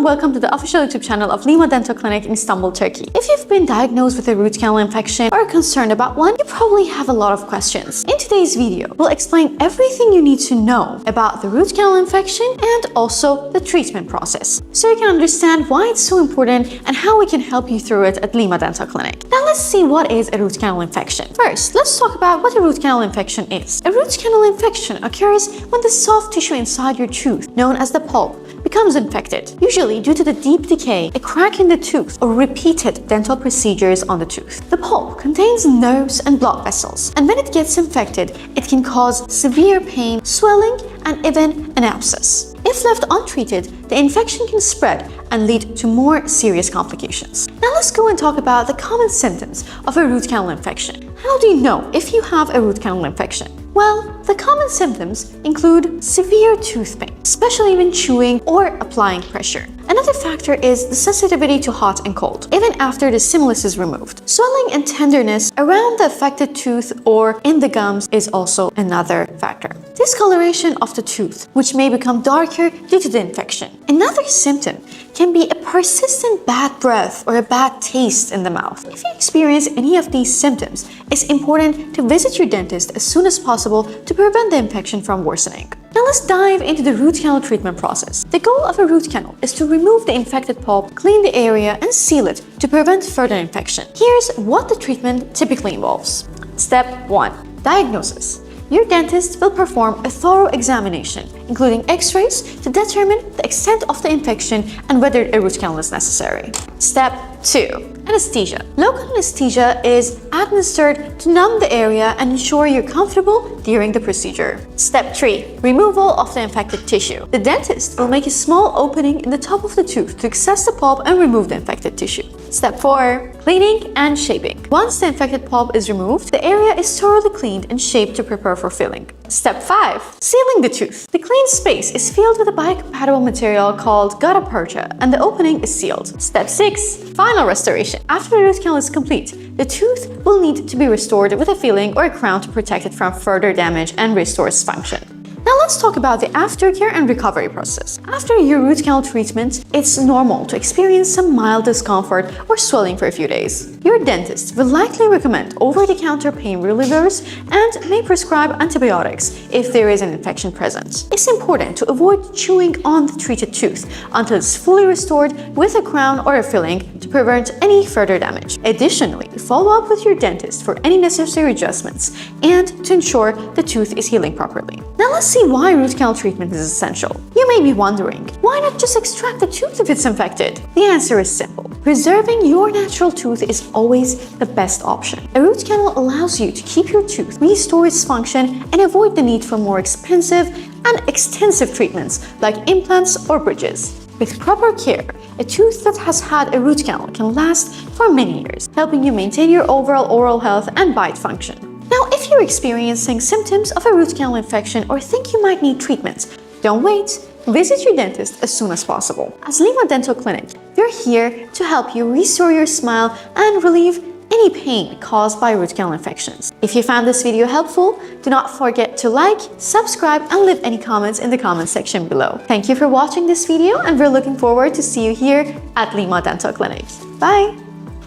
and welcome to the official YouTube channel of Lema Dental Clinic in Istanbul, Turkey. If you've been diagnosed with a root canal infection or are concerned about one, you probably have a lot of questions. In today's video, we'll explain everything you need to know about the root canal infection and also the treatment process, so you can understand why it's so important and how we can help you through it at Lema Dental Clinic. Now let's see what is a root canal infection. First, let's talk about what a root canal infection is. A root canal infection occurs when the soft tissue inside your tooth, known as the pulp, becomes infected, usually due to the deep decay, a crack in the tooth, or repeated dental procedures on the tooth. The pulp contains nerves and blood vessels, and when it gets infected, it can cause severe pain, swelling, and even an abscess. If left untreated, the infection can spread and lead to more serious complications. Now let's go and talk about the common symptoms of a root canal infection. How do you know if you have a root canal infection? Well, the common symptoms include severe tooth pain, especially when chewing or applying pressure. Another factor is the sensitivity to hot and cold, even after the stimulus is removed. Swelling and tenderness around the affected tooth or in the gums is also another factor. Discoloration of the tooth, which may become darker due to the infection. Another symptom can be a persistent bad breath or a bad taste in the mouth. If you experience any of these symptoms, it's important to visit your dentist as soon as possible to prevent the infection from worsening. Now let's dive into the root canal treatment process. The goal of a root canal is to remove the infected pulp, clean the area, and seal it to prevent further infection. Here's what the treatment typically involves. Step 1. Diagnosis. Your dentist will perform a thorough examination, including x-rays, to determine the extent of the infection and whether a root canal is necessary. Step 2. Anesthesia. Local anesthesia is administered to numb the area and ensure you're comfortable during the procedure. Step 3. Removal of the infected tissue. The dentist will make a small opening in the top of the tooth to access the pulp and remove the infected tissue. Step 4. Cleaning and shaping. Once the infected pulp is removed, the area is thoroughly cleaned and shaped to prepare for filling. Step 5. Sealing the tooth. The cleaned space is filled with a biocompatible material called gutta percha, and the opening is sealed. Step 6. Final restoration. After the root canal is complete, the tooth will need to be restored with a filling or a crown to protect it from further damage and restore its function. Now let's talk about the aftercare and recovery process. After your root canal treatment, it's normal to experience some mild discomfort or swelling for a few days. Your dentist will likely recommend over-the-counter pain relievers and may prescribe antibiotics if there is an infection present. It's important to avoid chewing on the treated tooth until it's fully restored with a crown or a filling to prevent any further damage. Additionally, follow up with your dentist for any necessary adjustments and to ensure the tooth is healing properly. Now let's see why root canal treatment is essential. You may be wondering, why not just extract the tooth if it's infected? The answer is simple. Preserving your natural tooth is always the best option. A root canal allows you to keep your tooth, restore its function, and avoid the need for more expensive and extensive treatments like implants or bridges. With proper care, a tooth that has had a root canal can last for many years, helping you maintain your overall oral health and bite function. Now, if you're experiencing symptoms of a root canal infection or think you might need treatment, don't wait. Visit your dentist as soon as possible. As Lema Dental Clinic, we're here to help you restore your smile and relieve any pain caused by root canal infections. If you found this video helpful, do not forget to like, subscribe, and leave any comments in the comment section below. Thank you for watching this video, and we're looking forward to see you here at Lema Dental Clinic. Bye!